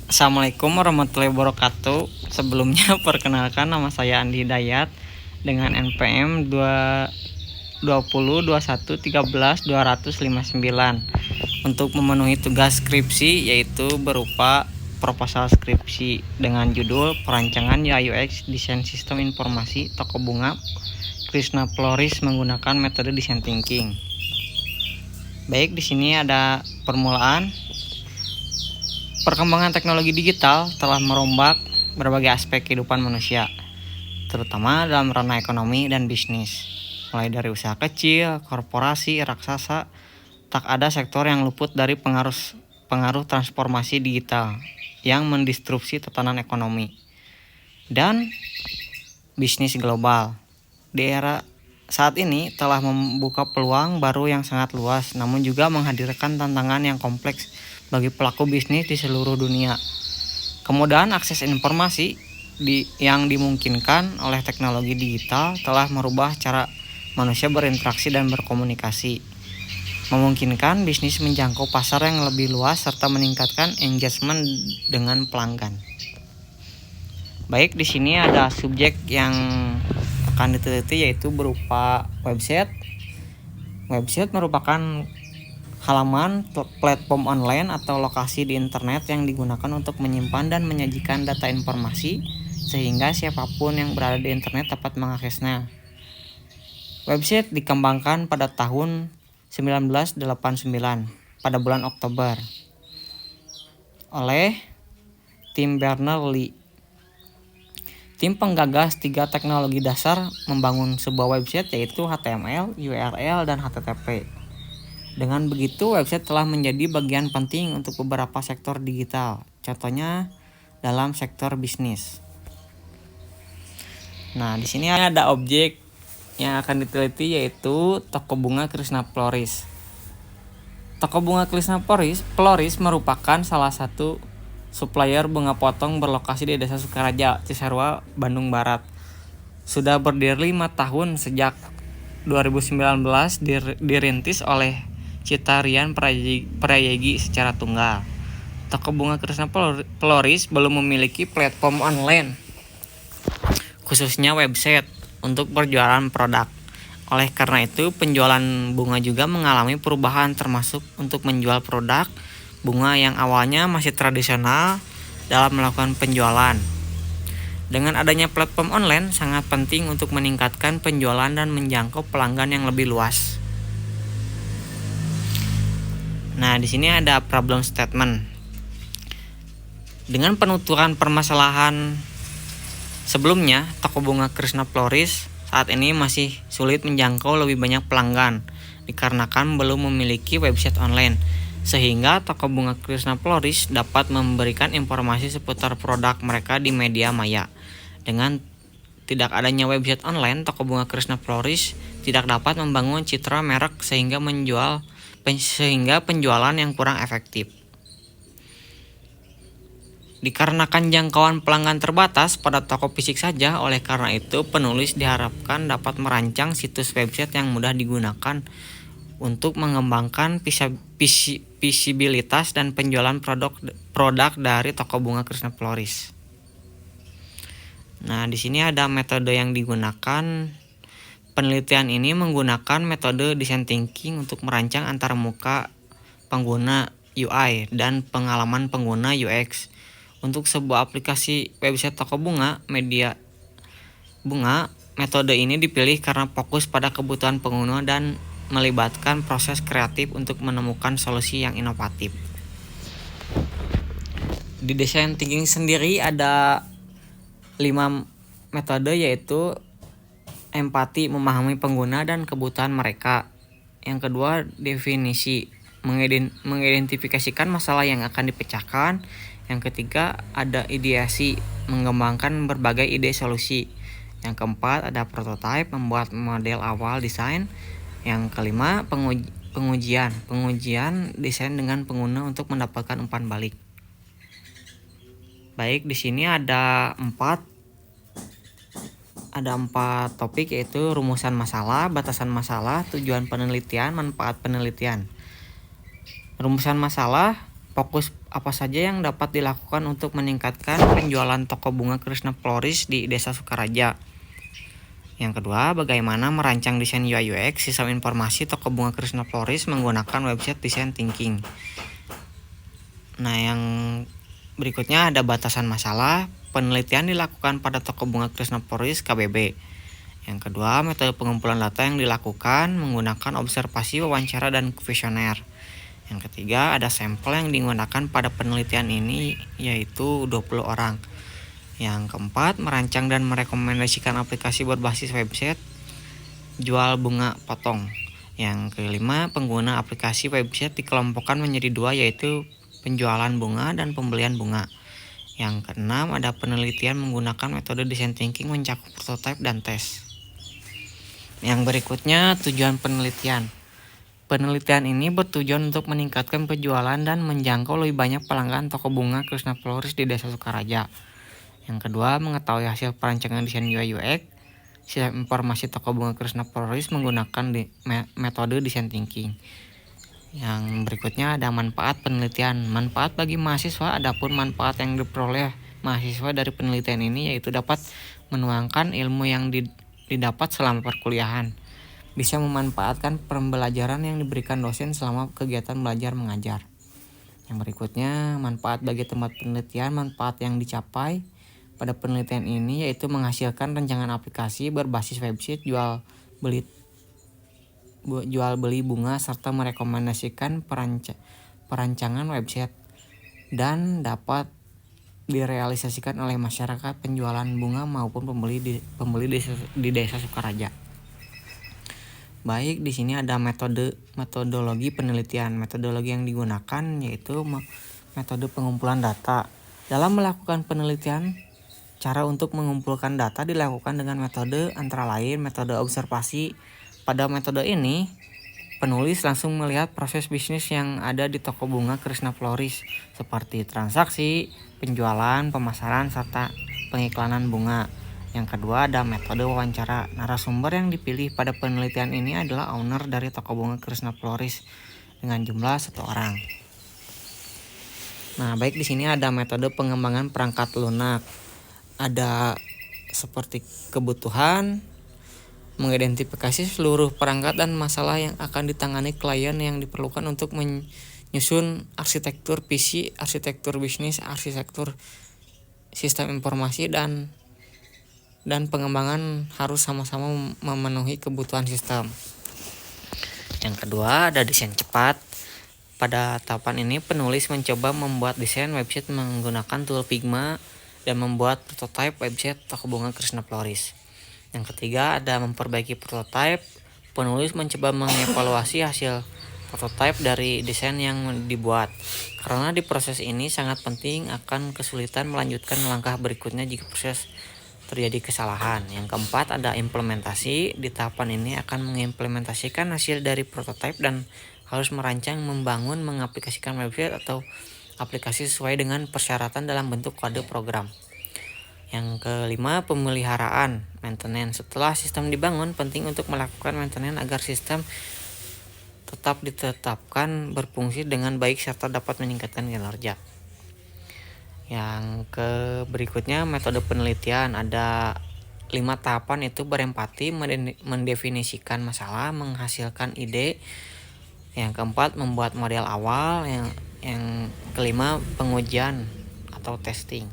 Assalamualaikum warahmatullahi wabarakatuh. Sebelumnya perkenalkan, nama saya Andi Hidayat dengan NPM 202113 untuk memenuhi tugas skripsi, yaitu berupa proposal skripsi dengan judul Perancangan UI UX Desain Sistem Informasi Toko Bunga Krishna Floris menggunakan metode design thinking. Baik, di sini ada permulaan. Perkembangan teknologi digital telah merombak berbagai aspek kehidupan manusia, terutama dalam ranah ekonomi dan bisnis. Mulai dari usaha kecil, korporasi, raksasa, tak ada sektor yang luput dari pengaruh transformasi digital yang mendistrupsi tatanan ekonomi dan bisnis global. Di era saat ini telah membuka peluang baru yang sangat luas, namun juga menghadirkan tantangan yang kompleks bagi pelaku bisnis di seluruh dunia. Kemudahan akses informasi yang dimungkinkan oleh teknologi digital telah merubah cara manusia berinteraksi dan berkomunikasi, memungkinkan bisnis menjangkau pasar yang lebih luas serta meningkatkan engagement dengan pelanggan. Baik, di sini ada subjek yang akan diteliti, yaitu berupa website. Website merupakan halaman platform online atau lokasi di internet yang digunakan untuk menyimpan dan menyajikan data informasi sehingga siapapun yang berada di internet dapat mengaksesnya. Website dikembangkan pada tahun 1989 pada bulan Oktober oleh Tim Berners-Lee. Tim penggagas 3 teknologi dasar membangun sebuah website, yaitu HTML, URL, dan HTTP. Dengan begitu, website telah menjadi bagian penting untuk beberapa sektor digital, contohnya dalam sektor bisnis. Nah, di sini ada objek yang akan diteliti, yaitu Toko Bunga Krishna Floris. Toko Bunga Krishna Floris merupakan salah satu supplier bunga potong berlokasi di Desa Sukaraja, Cisarua, Bandung Barat. Sudah berdiri 5 tahun sejak 2019 dirintis oleh Citarian Prayegi secara tunggal. Toko Bunga Krishna Floris belum memiliki platform online, khususnya website, untuk berjualan produk. Oleh karena itu, penjualan bunga juga mengalami perubahan, termasuk untuk menjual produk bunga yang awalnya masih tradisional dalam melakukan penjualan. Dengan adanya platform online, sangat penting untuk meningkatkan penjualan dan menjangkau pelanggan yang lebih luas. Nah, di sini ada problem statement. Dengan penuturan permasalahan sebelumnya, Toko Bunga Krishna Floris saat ini masih sulit menjangkau lebih banyak pelanggan dikarenakan belum memiliki website online, sehingga Toko Bunga Krishna Floris dapat memberikan informasi seputar produk mereka di media maya. Dengan tidak adanya website online, Toko Bunga Krishna Floris tidak dapat membangun citra merek sehingga penjualan yang kurang efektif. Dikarenakan jangkauan pelanggan terbatas pada toko fisik saja, oleh karena itu penulis diharapkan dapat merancang situs website yang mudah digunakan untuk mengembangkan visibilitas dan penjualan produk dari Toko Bunga Krishna Floris. Nah, di sini ada metode yang digunakan. Penelitian ini menggunakan metode design thinking untuk merancang antarmuka pengguna UI dan pengalaman pengguna UX untuk sebuah aplikasi website toko bunga media bunga. Metode ini dipilih karena fokus pada kebutuhan pengguna dan melibatkan proses kreatif untuk menemukan solusi yang inovatif. Di design thinking sendiri ada 5 metode, yaitu empati, memahami pengguna dan kebutuhan mereka. Yang kedua, definisi, mengidentifikasikan masalah yang akan dipecahkan. Yang ketiga, ada ideasi, mengembangkan berbagai ide solusi. Yang keempat, ada prototype, membuat model awal desain. Yang kelima, pengujian desain dengan pengguna untuk mendapatkan umpan balik. Baik, di sini ada 4 topik, yaitu rumusan masalah, batasan masalah, tujuan penelitian, manfaat penelitian. Rumusan masalah Fokus apa saja yang dapat dilakukan untuk meningkatkan penjualan toko bunga Krishna Floris di Desa Sukaraja. Yang kedua, bagaimana merancang desain UI UX sistem informasi toko bunga Krishna Floris menggunakan website design thinking. Nah, yang berikutnya ada batasan masalah. Penelitian dilakukan pada toko bunga Krishna Floris KBB. Yang kedua, metode pengumpulan data yang dilakukan menggunakan observasi, wawancara, dan kuesioner. Yang ketiga, ada sampel yang digunakan pada penelitian ini yaitu 20 orang. Yang keempat, merancang dan merekomendasikan aplikasi berbasis website jual bunga potong. Yang kelima, pengguna aplikasi website dikelompokkan menjadi dua yaitu penjualan bunga dan pembelian bunga. Yang keenam, ada penelitian menggunakan metode design thinking mencakup prototype dan tes. Yang berikutnya, tujuan penelitian. Penelitian ini bertujuan untuk meningkatkan penjualan dan menjangkau lebih banyak pelanggan toko bunga Krishna Floris di Desa Sukaraja. Yang kedua, mengetahui hasil perancangan desain UI UX sistem informasi toko bunga Krishna Floris menggunakan metode design thinking. Yang berikutnya ada manfaat penelitian. Manfaat bagi mahasiswa, adapun manfaat yang diperoleh mahasiswa dari penelitian ini yaitu dapat menuangkan ilmu yang didapat selama perkuliahan, bisa memanfaatkan pembelajaran yang diberikan dosen selama kegiatan belajar mengajar. Yang berikutnya, manfaat bagi tempat penelitian. Manfaat yang dicapai pada penelitian ini yaitu menghasilkan rancangan aplikasi berbasis website jual beli bunga serta merekomendasikan perancangan website dan dapat direalisasikan oleh masyarakat penjualan bunga maupun pembeli di Desa Sukaraja. Baik, di sini ada metodologi penelitian. Metodologi yang digunakan yaitu metode pengumpulan data. Dalam melakukan penelitian, cara untuk mengumpulkan data dilakukan dengan metode antara lain metode observasi. Pada metode ini, penulis langsung melihat proses bisnis yang ada di toko bunga Krishna Floris seperti transaksi, penjualan, pemasaran, serta pengiklanan bunga. Yang kedua ada metode wawancara. Narasumber yang dipilih pada penelitian ini adalah owner dari toko bunga Krishna Floris dengan jumlah 1 orang. Nah, baik, di sini ada metode pengembangan perangkat lunak. Ada seperti kebutuhan, mengidentifikasi seluruh perangkat dan masalah yang akan ditangani klien yang diperlukan untuk menyusun arsitektur PC, arsitektur bisnis, arsitektur sistem informasi dan pengembangan harus sama-sama memenuhi kebutuhan sistem. Yang kedua ada desain cepat. Pada tahapan ini penulis mencoba membuat desain website menggunakan tool Figma dan membuat prototype website toko bunga Krishna Floris. Yang ketiga ada memperbaiki prototype. Penulis mencoba mengevaluasi hasil prototype dari desain yang dibuat. Karena di proses ini sangat penting akan kesulitan melanjutkan langkah berikutnya jika proses terjadi kesalahan. Yang keempat ada implementasi. Di tahapan ini akan mengimplementasikan hasil dari prototype dan harus merancang, membangun, mengaplikasikan website atau aplikasi sesuai dengan persyaratan dalam bentuk kode program. Yang kelima, pemeliharaan, maintenance. Setelah sistem dibangun, penting untuk melakukan maintenance agar sistem tetap ditetapkan berfungsi dengan baik serta dapat meningkatkan kinerja. Yang berikutnya metode penelitian. Ada 5 tahapan, itu berempati, mendefinisikan masalah, menghasilkan ide. Yang keempat membuat model awal. Yang kelima pengujian atau testing.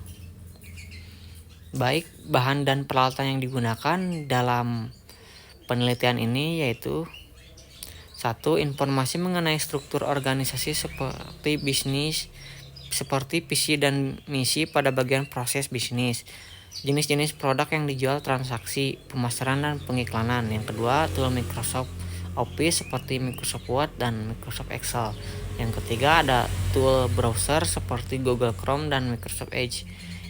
Baik, bahan dan peralatan yang digunakan dalam penelitian ini yaitu 1. Informasi mengenai struktur organisasi seperti bisnis, seperti visi dan misi pada bagian proses bisnis, jenis-jenis produk yang dijual, transaksi, pemasaran dan pengiklanan. Yang kedua, tool Microsoft Office seperti Microsoft Word dan Microsoft Excel. Yang ketiga ada tool browser seperti Google Chrome dan Microsoft Edge.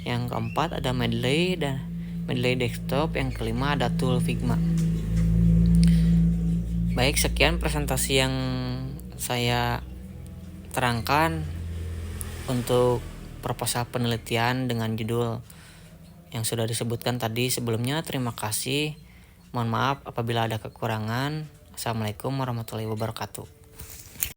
Yang keempat ada Mendeley dan Mendeley Desktop. Yang kelima ada tool Figma. Baik, sekian presentasi yang saya terangkan untuk proposal penelitian dengan judul yang sudah disebutkan tadi sebelumnya. Terima kasih. Mohon maaf apabila ada kekurangan. Assalamualaikum warahmatullahi wabarakatuh.